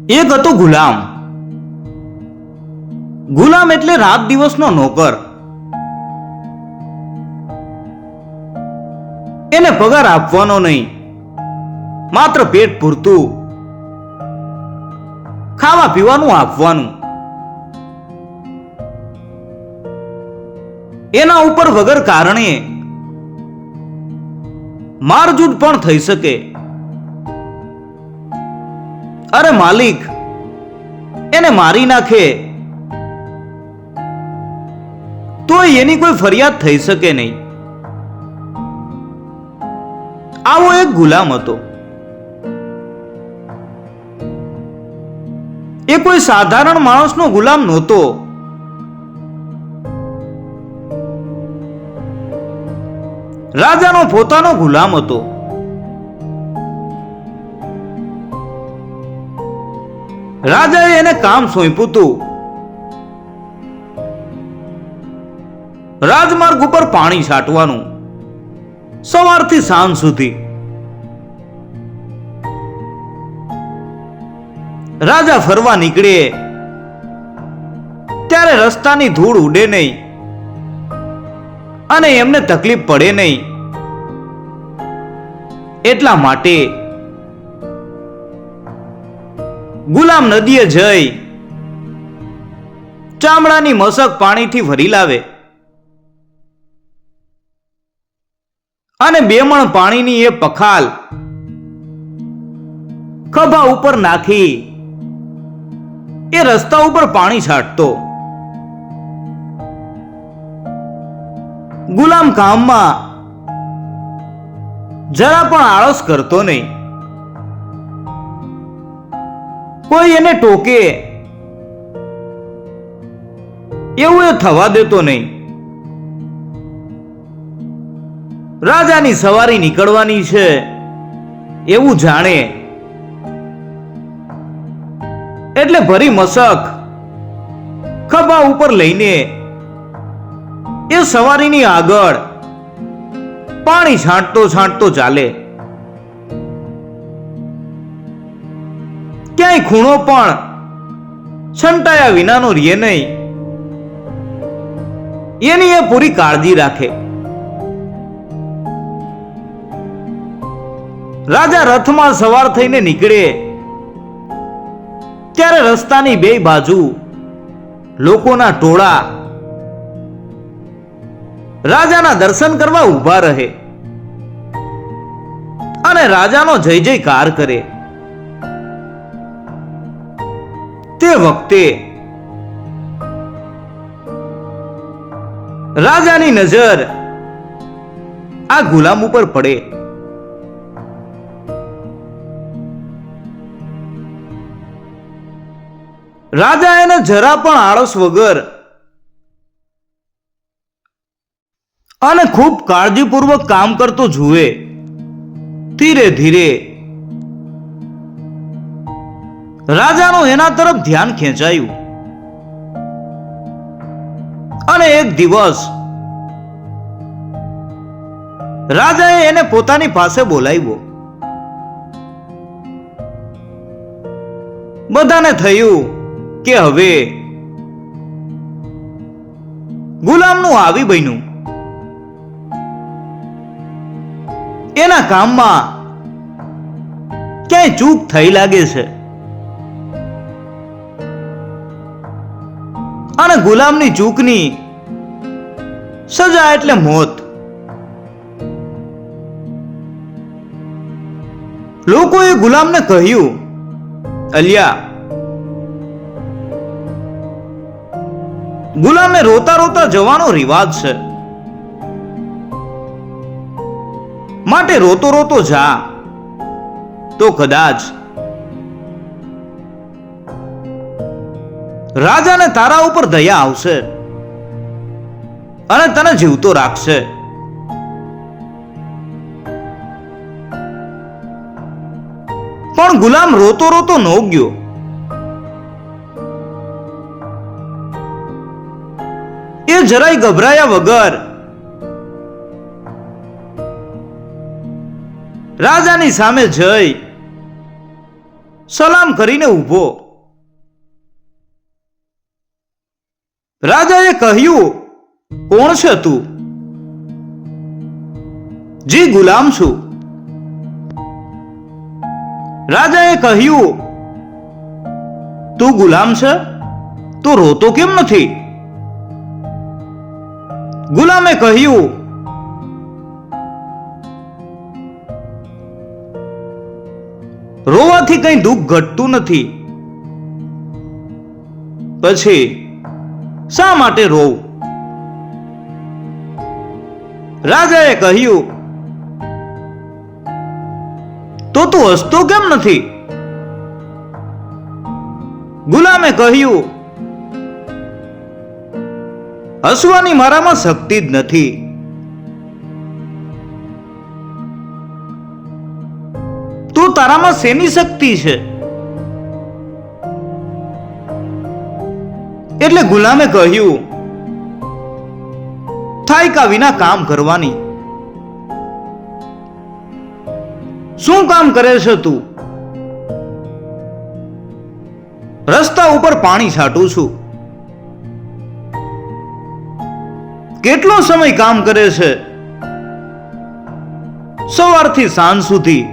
એક હતો ગુલામ. ગુલામ એટલે રાત દિવસનો નોકર. એને પગાર આપવાનો નહીં, માત્ર પેટ પૂરતું ખાવા પીવાનું આપવાનું. એના ઉપર વગર કારણે મારઝૂડ પણ થઈ શકે. અરે માલિક એને મારી નાખે તોય એની કોઈ ફરિયાદ થઈ શકે નહીં. આવો એક ગુલામ હતો. એ કોઈ સાધારણ માણસનો ગુલામ નહોતો. રાજાનો પોતાનો ગુલામ હતો. રાજાએ એને કામ સોંપ્યું હતું. રાજમાર્ગ ઉપર પાણી છાંટવાનું, સવારથી સાંજ સુધી. રાજા ફરવા નીકળે ત્યારે રસ્તાની ધૂળ ઉડે નહીં અને એમને તકલીફ પડે નહીં. એટલા માટે ગુલામ નદીએ જઈ ચામડાની મશક પાણીથી ભરી લાવે અને 2 મણ પાણીની એ પખાલ ખભા ઉપર નાખી એ રસ્તા ઉપર પાણી છાંટતો. ગુલામ કામમાં જરા પણ આળસ કરતો નહીં. કોઈ એને ટોકે એવું એ થવા દેતો નહીં. રાજાની સવારી નીકળવાની છે એવું જાણે એટલે ભરી મશક ખભા ઉપર લઈને એ સવારીની આગળ પાણી છાંટતો છાંટતો ચાલે. ક્યાંય ખૂણો પણ છંટાયા વિનાનો રહે નહીં. એની એ પૂરી કાળજી રાખે. રાજા રથમાં સવાર થઈને નીકળે ત્યારે રસ્તાની 2 બાજુ લોકોના ટોળા રાજાના દર્શન કરવા ઊભા રહે અને રાજાનો જય જયકાર કરે. તે વખતે રાજાની નજર આ ગુલામ ઉપર પડે. રાજા એને જરા પણ આળસ વગર અને ખૂબ કાળજીપૂર્વક કામ કરતો જુએ. ધીરે ધીરે રાજાનું એના તરફ ધ્યાન ખેંચાયું અને એક દિવસ રાજાએ એને પોતાની પાસે બોલાવ્યો. બધાને થયું કે હવે ગુલામનું આવી બન્યું. એના કામમાં ક્યાંય ચૂક થઈ લાગે છે અને ગુલામની ચૂકની સજા એટલે મોત. લોકોએ ગુલામને કહ્યું, અલ્યા, ગુલામે રોતા રોતા જવાનો રિવાજ છે, માટે રોતો રોતો જા તો કદાચ રાજાને તારા ઉપર દયા આવશે અને તને જીવતો રાખશે. પણ ગુલામ રોતો રોતો ન ગયો. એ જરાય ગભરાયા વગર રાજાની સામે જઈ સલામ કરીને ઊભો. રાજાએ કહ્યું, કોણ છે તું? જી, ગુલામ છું. રાજાએ કહ્યું, તું ગુલામ છે તો રોતો કેમ નથી? ગુલામે કહ્યું, રોવાથી કંઈ દુઃખ ઘટતું નથી. પછી શા માટે રોવું? રાજાએ કહ્યું, તો તું હસતો કેમ નથી? ગુલામે કહ્યું, હસવાની મારામાં શક્તિ જ નથી. તો તારામાં શેની શક્તિ છે? એટલે ગુલામે કહ્યું, થાયકા વિના કામ કરવાની. શું કામ કરે છે તું? રસ્તા ઉપર પાણી છાંટું છું. કેટલો સમય કામ કરે છે? સવારથી સાંજ સુધી,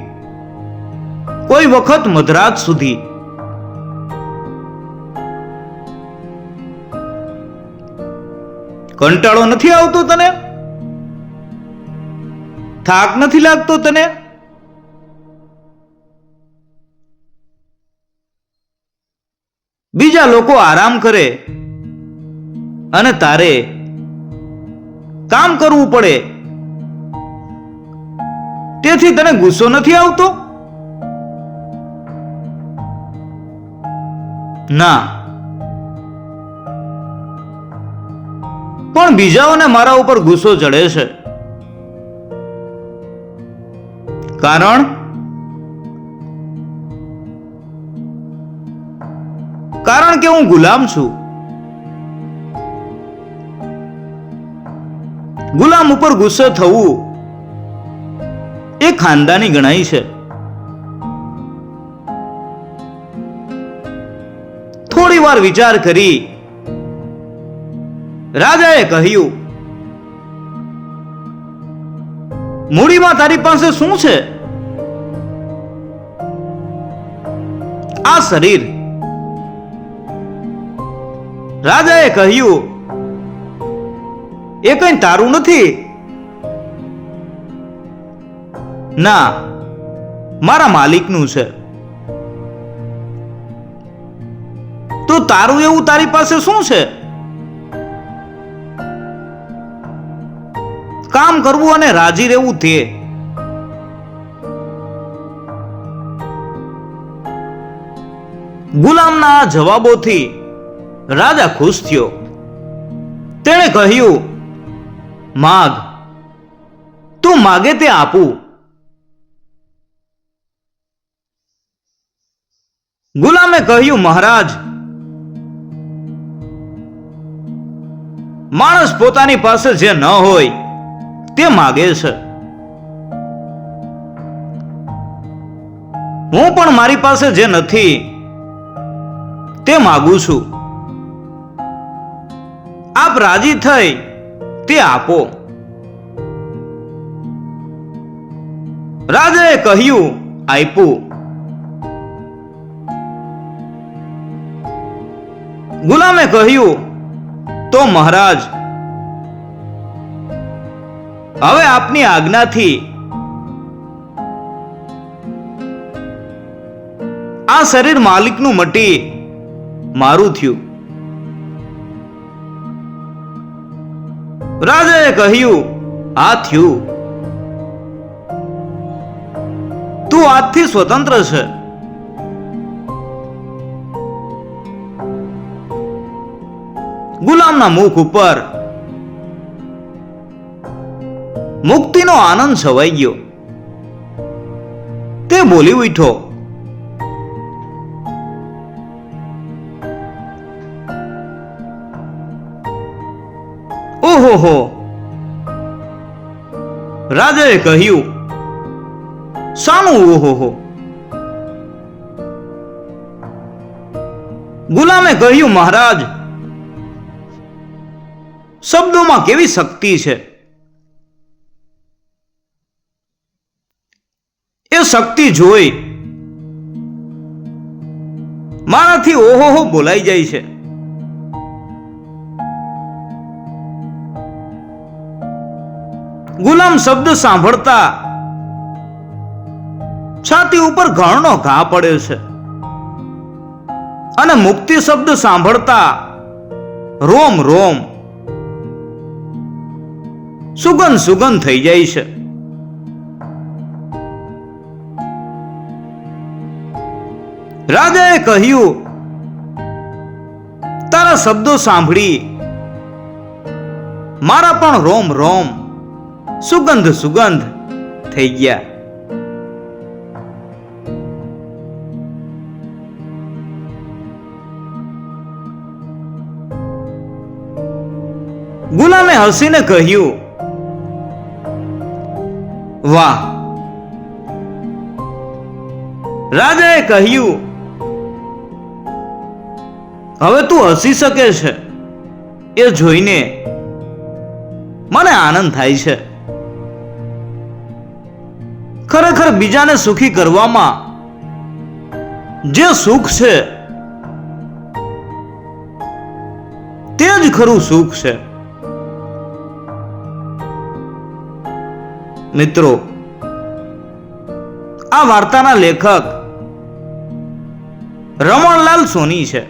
કોઈ વખત મધરાત સુધી. કંટાળો નથી આવતો તને? થાક નથી લાગતો તને? બીજા લોકો આરામ કરે અને તારે કામ કરવું પડે, તેથી તને ગુસ્સો નથી આવતો? ના, પણ બીજાઓને મારા ઉપર ગુસ્સો ચડે છે. કારણ કે હું ગુલામ છું. ગુલામ ઉપર ગુસ્સે થવું એ ખાનદાની ગણાય છે. થોડી વાર વિચાર કરી રાજાએ કહ્યું, મૂડીમાં તારી પાસે શું છે? આ શરીર. રાજાએ કહ્યું, એ કંઈ તારું નથી. ના, મારા માલિકનું છે. તો તારું એવું તારી પાસે શું છે? કામ કરવું અને રાજી રહેવું તે. ગુલામના આ જવાબોથી રાજા ખુશ થયો. તેણે કહ્યું, માગ, તું માગે તે આપું. ગુલામે કહ્યું, મહારાજ, માણસ પોતાની પાસે જે ન હોય તે માગે છે. હું પણ મારી પાસે જે નથી તે માગું છું. આપ રાજી થઈ તે આપો. રાજાએ કહ્યું, આપ્યું. ગુલામે કહ્યું, તો મહારાજ, હવે આપની આજ્ઞાથી આ શરીર માલિકનું મટી મારું થયું. રાજાએ કહ્યું, આ થયું. તું આજથી સ્વતંત્ર છે. ગુલામના મુખ ઉપર મુક્તિનો આનંદ છવાઈ ગયો. તે બોલી ઉઠ્યો, ઓહો. રાજાએ કહ્યું, શાનું ઓહો? ગુલામે કહ્યું, મહારાજ, શબ્દોમાં કેવી શક્તિ છે. એ શક્તિ જોઈ મારાથી ઓહો બોલાઈ જાય છે. ગુલામ શબ્દ સાંભળતા છાતી ઉપર ઘણો ઘા પડ્યો છે અને મુક્તિ શબ્દ સાંભળતા રોમ રોમ સુગંધ થઈ જાય છે. રાજાએ કહ્યું, તારા શબ્દો સાંભળી મારા પણ રોમ રોમ સુગંધ થઈ ગયા. ગુલામે હસીને કહ્યું, વાહ. રાજાએ કહ્યું, હવે તું હસી શકે છે એ જોઈને મને આનંદ થાય છે. ખરેખર બીજાને સુખી કરવામાં જે સુખ છે તે જ ખરું સુખ છે. મિત્રો, આ વાર્તાના લેખક રમણલાલ સોની છે.